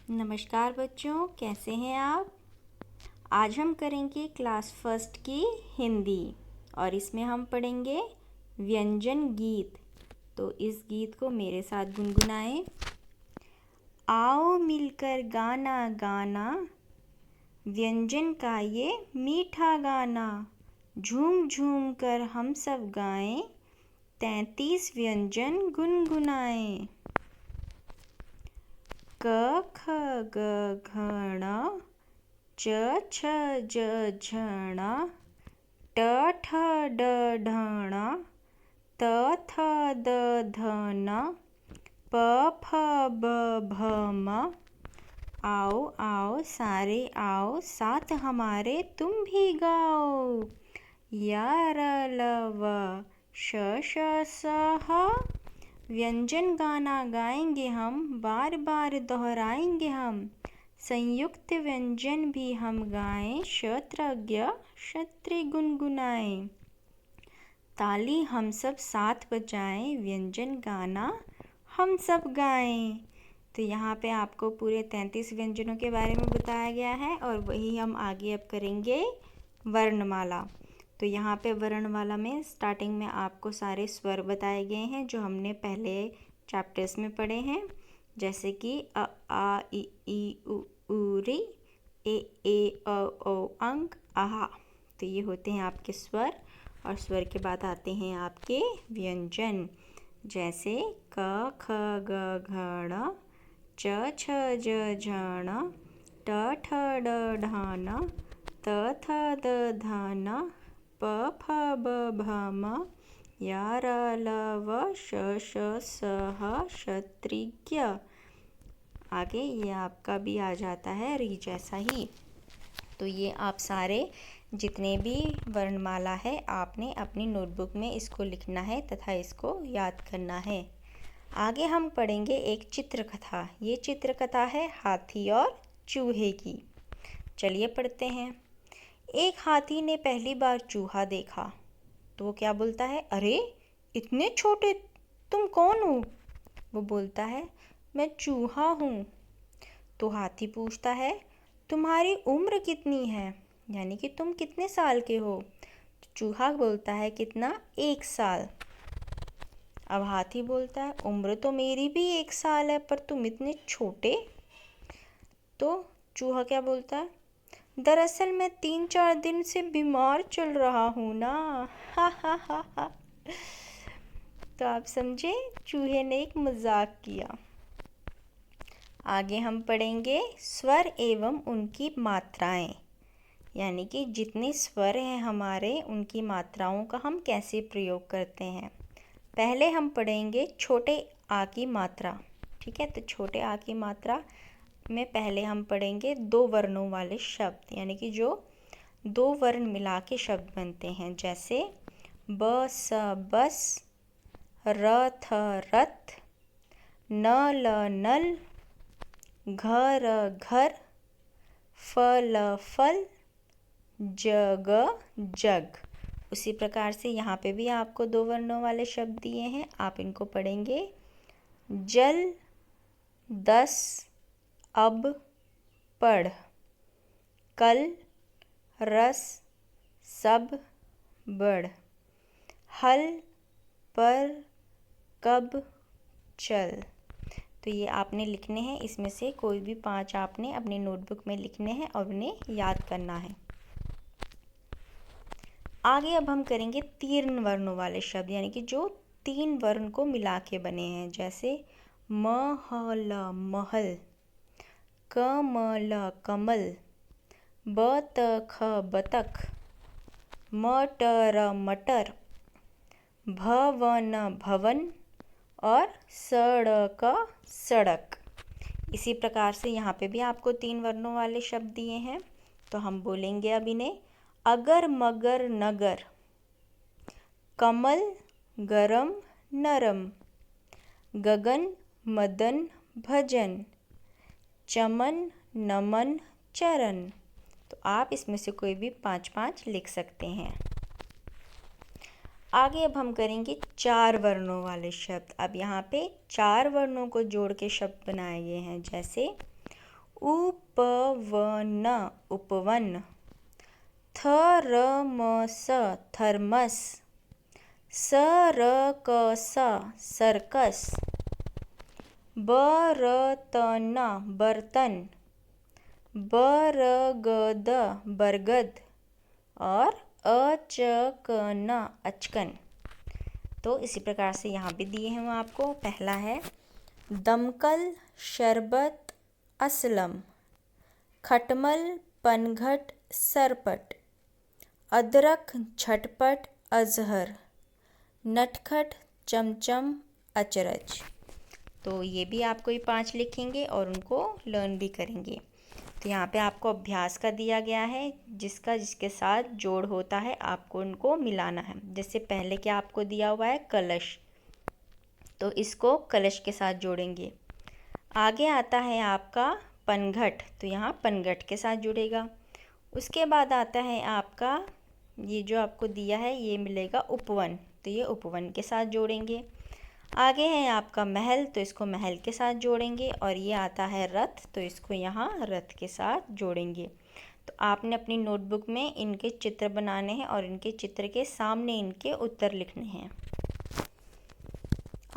नमस्कार बच्चों, कैसे हैं आप। आज हम करेंगे क्लास फर्स्ट की हिंदी और इसमें हम पढ़ेंगे व्यंजन गीत। तो इस गीत को मेरे साथ गुनगुनाएं। आओ मिलकर गाना गाना, व्यंजन का ये मीठा गाना। झूम झूम कर हम सब गाएं, 33 व्यंजन गुनगुनाएं। क ख ग घ ण, च छ ज झ ण, ट ठ ड ढ ण, त थ द ध न, प फ ब भ म। आओ आओ सारे आओ, साथ हमारे तुम भी गाओ। या र ल व श श स ह, व्यंजन गाना गाएंगे हम, बार बार दोहराएंगे हम। संयुक्त व्यंजन भी हम गाएं, क्षत्रज्ञ क्षत्रि गुनगुनाएं। ताली हम सब साथ बजाएं, व्यंजन गाना हम सब गाएं। तो यहाँ पे आपको पूरे 33 व्यंजनों के बारे में बताया गया है और वही हम आगे अब करेंगे वर्णमाला। तो यहाँ पे वर्णमाला में स्टार्टिंग में आपको सारे स्वर बताए गए हैं जो हमने पहले चैप्टर्स में पढ़े हैं, जैसे कि अ आ इ ई उ ऊ री, ए औ अंक, आहा। तो ये होते हैं आपके स्वर और स्वर के बाद आते हैं आपके व्यंजन, जैसे क ख ग घ ण, च छ ज झ ण, ट ठ ड ढ न, त थ द ध न, प फ ब भ म। या र ल व श श स ह, क्षत्रिज्ञ। आगे ये आपका भी आ जाता है री जैसा ही। तो ये आप सारे जितने भी वर्णमाला है आपने अपनी नोटबुक में इसको लिखना है तथा इसको याद करना है। आगे हम पढ़ेंगे एक चित्रकथा। ये चित्रकथा है हाथी और चूहे की। चलिए पढ़ते हैं। एक हाथी ने पहली बार चूहा देखा तो वो क्या बोलता है, अरे इतने छोटे, तुम कौन हो। वो बोलता है, मैं चूहा हूँ। तो हाथी पूछता है, तुम्हारी उम्र कितनी है, यानी कि तुम कितने साल के हो। तो चूहा बोलता है, कितना, 1 साल। अब हाथी बोलता है, उम्र तो मेरी भी 1 साल है, पर तुम इतने छोटे। तो चूहा क्या बोलता है, दरअसल मैं 3-4 दिन से बीमार चल रहा हूँ ना। हा हा हा हा। तो आप समझे, चूहे ने एक मजाक किया। आगे हम पढ़ेंगे स्वर एवं उनकी मात्राएं, यानी कि जितने स्वर हैं हमारे उनकी मात्राओं का हम कैसे प्रयोग करते हैं। पहले हम पढ़ेंगे छोटे आ की मात्रा। ठीक है, तो छोटे आ की मात्रा में पहले हम पढ़ेंगे 2 वर्णों वाले शब्द, यानी कि जो 2 वर्ण मिला के शब्द बनते हैं, जैसे ब स बस, र थ रथ, न ल नल, घ र घर, फ ल फल, ज ग जग। उसी प्रकार से यहाँ पे भी आपको 2 वर्णों वाले शब्द दिए हैं, आप इनको पढ़ेंगे। जल, 10, अब, पढ़, कल, रस, सब, बढ़, हल, पर, कब, चल। तो ये आपने लिखने हैं, इसमें से कोई भी 5 आपने अपनी नोटबुक में लिखने हैं और उन्हें याद करना है। आगे अब हम करेंगे 3 वर्णों वाले शब्द, यानी कि जो 3 वर्ण को मिला के बने हैं, जैसे म ह ल महल, क म ल कमल, ब त ख बतख, म ट र मटर, भ व न भवन और स ड़ क सड़क। इसी प्रकार से यहाँ पे भी आपको 3 वर्णों वाले शब्द दिए हैं, तो हम बोलेंगे अब इन्हें। अगर मगर नगर, कमल गरम नरम, गगन मदन भजन, चमन नमन चरण। तो आप इसमें से कोई भी 5-5 लिख सकते हैं। आगे अब हम करेंगे 4 वर्णों वाले शब्द। अब यहाँ पे 4 वर्णों को जोड़ के शब्द बनाए गए हैं, जैसे उपवन उपवन, थर्मस थर्मस, सरकस सर्कस, बर्तन बर्तन, बरगद बरगद और अचकन अचकन। तो इसी प्रकार से यहाँ पे दिए हैं आपको। पहला है दमकल शरबत असलम, खटमल पनघट सरपट, अदरक झटपट अजहर, नटखट चमचम अचरज। तो ये भी आपको ये 5 लिखेंगे और उनको लर्न भी करेंगे। तो यहाँ पे आपको अभ्यास का दिया गया है, जिसके साथ जोड़ होता है आपको उनको मिलाना है। जैसे पहले क्या आपको दिया हुआ है कलश, तो इसको कलश के साथ जोड़ेंगे। आगे आता है आपका पनघट, तो यहाँ पनघट के साथ जुड़ेगा। उसके बाद आता है आपका ये जो आपको दिया है ये मिलेगा उपवन, तो ये उपवन के साथ जोड़ेंगे। आगे है आपका महल, तो इसको महल के साथ जोड़ेंगे। और ये आता है रथ, तो इसको यहाँ रथ के साथ जोड़ेंगे। तो आपने अपनी नोटबुक में इनके चित्र बनाने हैं और इनके चित्र के सामने इनके उत्तर लिखने हैं।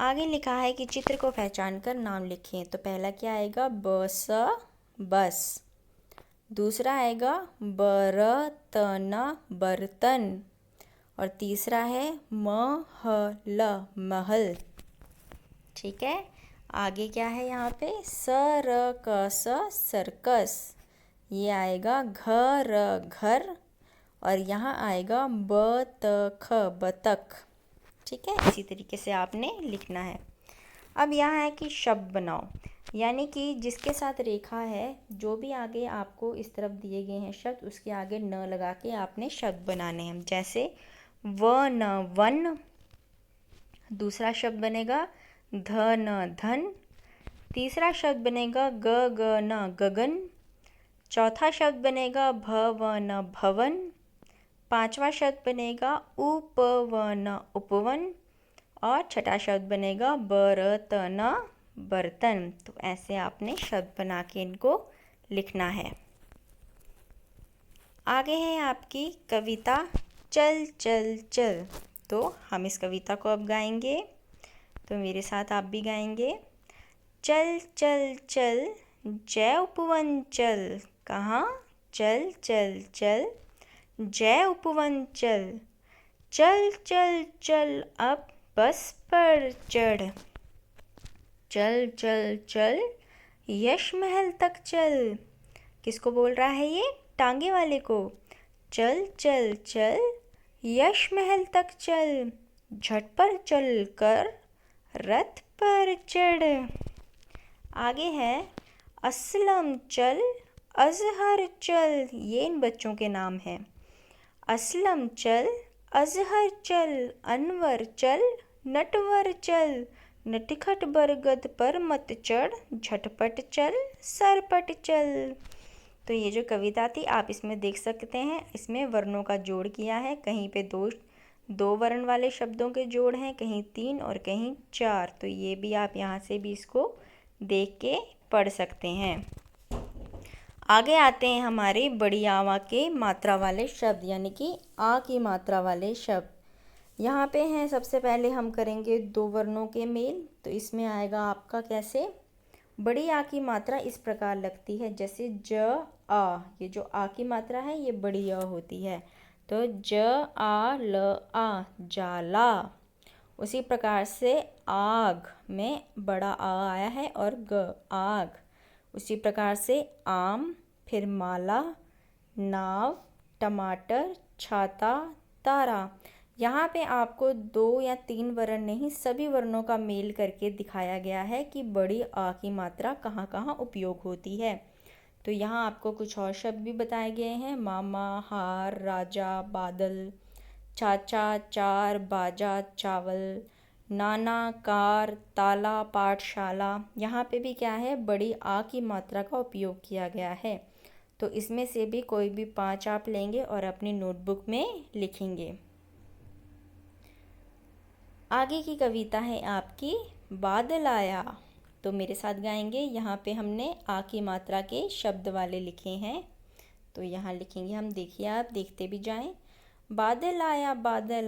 आगे लिखा है कि चित्र को पहचान कर नाम लिखें। तो पहला क्या आएगा, बस बस। दूसरा आएगा बरतन बर्तन। और तीसरा है महल महल। ठीक है। आगे क्या है यहाँ पे, सरकस सर्कस। ये आएगा घर घर। और यहाँ आएगा बतख बतख। ठीक है, इसी तरीके से आपने लिखना है। अब यहाँ है कि शब्द बनाओ, यानी कि जिसके साथ रेखा है, जो भी आगे आपको इस तरफ दिए गए हैं शब्द, उसके आगे न लगा के आपने शब्द बनाने हैं। जैसे वन वन, दूसरा शब्द बनेगा धन धन, तीसरा शब्द बनेगा गगन गगन, चौथा शब्द बनेगा भवन भवन, पांचवा शब्द बनेगा उपवन उपवन, और छठा शब्द बनेगा बर्तन बर्तन। तो ऐसे आपने शब्द बना के इनको लिखना है। आगे है आपकी कविता चल चल चल। तो हम इस कविता को अब गाएंगे, तो मेरे साथ आप भी गाएंगे। चल चल चल जय उपवन चल, कहाँ, चल चल चल जय उपवन चल, चल चल चल अब बस पर चढ़, चल चल चल यश महल तक चल। किसको बोल रहा है ये, टांगे वाले को। चल चल चल यश महल तक चल, झट पर चल कर रथ पर चढ़। आगे है असलम चल अजहर चल, ये इन बच्चों के नाम हैं। असलम चल अजहर चल, अनवर चल नटवर चल, नटखट बरगद पर मत चढ़, झटपट चल सरपट चल। तो ये जो कविता थी आप इसमें देख सकते हैं, इसमें वर्णों का जोड़ किया है। कहीं पे दो वर्ण वाले शब्दों के जोड़ हैं, कहीं 3 और कहीं 4। तो ये भी आप यहाँ से भी इसको देख के पढ़ सकते हैं। आगे आते हैं हमारे बड़ी आवा के मात्रा वाले शब्द, यानी कि आ की मात्रा वाले शब्द। यहाँ पे हैं, सबसे पहले हम करेंगे 2 वर्णों के मेल। तो इसमें आएगा आपका कैसे, बड़ी आ की मात्रा इस प्रकार लगती है, जैसे ज आ, ये जो आ की मात्रा है ये बड़ी आ होती है। तो ज आ ल आ जाला। उसी प्रकार से आग में बड़ा आ आया है और ग आग। उसी प्रकार से आम, फिर माला, नाव, टमाटर, छाता, तारा। यहाँ पे आपको 2 या 3 वर्ण नहीं, सभी वर्णों का मेल करके दिखाया गया है कि बड़ी आ की मात्रा कहाँ कहाँ उपयोग होती है। तो यहाँ आपको कुछ और शब्द भी बताए गए हैं, मामा, हार, राजा, बादल, चाचा, चार, बाजा, चावल, नाना, कार, ताला, पाठशाला। यहाँ पे भी क्या है, बड़ी आ की मात्रा का उपयोग किया गया है। तो इसमें से भी कोई भी 5 आप लेंगे और अपनी नोटबुक में लिखेंगे। आगे की कविता है आपकी बादल आया। तो मेरे साथ गाएंगे। यहाँ पे हमने आ की मात्रा के शब्द वाले लिखे हैं, तो यहाँ लिखेंगे हम। देखिए, आप देखते भी जाएं। बादल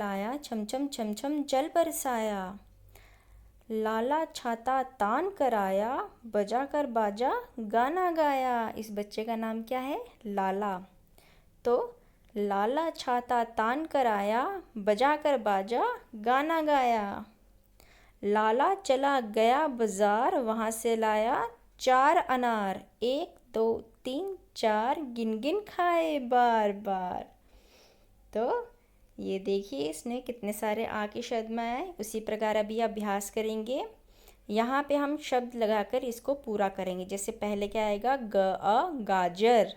आया छम छम छम छम जल बरसाया, लाला छाता तान कर आया, बजा कर बाजा गाना गाया। इस बच्चे का नाम क्या है? लाला। तो लाला छाता तान कर आया, बजा कर बाजा गाना गाया। लाला चला गया बाजार, वहाँ से लाया 4 अनार, 1 2 3 4 गिन गिन खाए बार बार। तो ये देखिए इसने कितने सारे आ के शब्द में आए। उसी प्रकार अभी अभ्यास करेंगे। यहाँ पे हम शब्द लगाकर इसको पूरा करेंगे। जैसे पहले क्या आएगा? गाजर।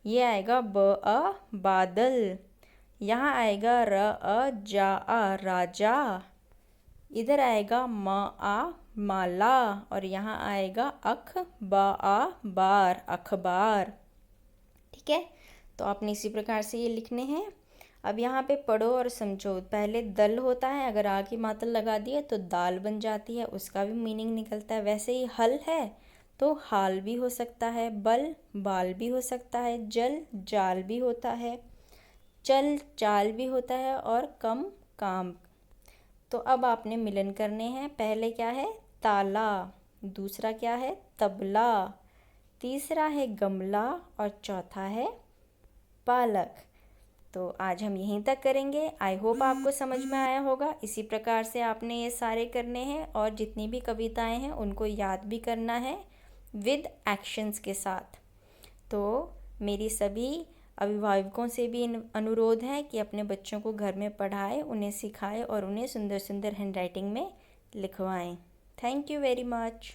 ये आएगा बादल। यहाँ आएगा राजा। इधर आएगा माला। और यहाँ आएगा बार, अखबार। ठीक है, तो आपने इसी प्रकार से ये लिखने हैं। अब यहाँ पे पढ़ो और समझो। पहले दल होता है, अगर आ की मात्रा लगा दिए तो दाल बन जाती है, उसका भी मीनिंग निकलता है। वैसे ही हल है तो हाल भी हो सकता है, बाल भी हो सकता है, जाल भी होता है, चाल भी होता है, और काम। तो अब आपने मिलन करने हैं। पहले क्या है? ताला। दूसरा क्या है? तबला। तीसरा है गमला, और चौथा है पालक। तो आज हम यहीं तक करेंगे। आई होप आपको समझ में आया होगा। इसी प्रकार से आपने ये सारे करने हैं, और जितनी भी कविताएं हैं उनको याद भी करना है विद एक्शंस के साथ। तो मेरी सभी अभिभावकों से भी अनुरोध है कि अपने बच्चों को घर में पढ़ाएं, उन्हें सिखाएं और उन्हें सुंदर सुंदर हैंडराइटिंग में लिखवाएं। Thank you very much.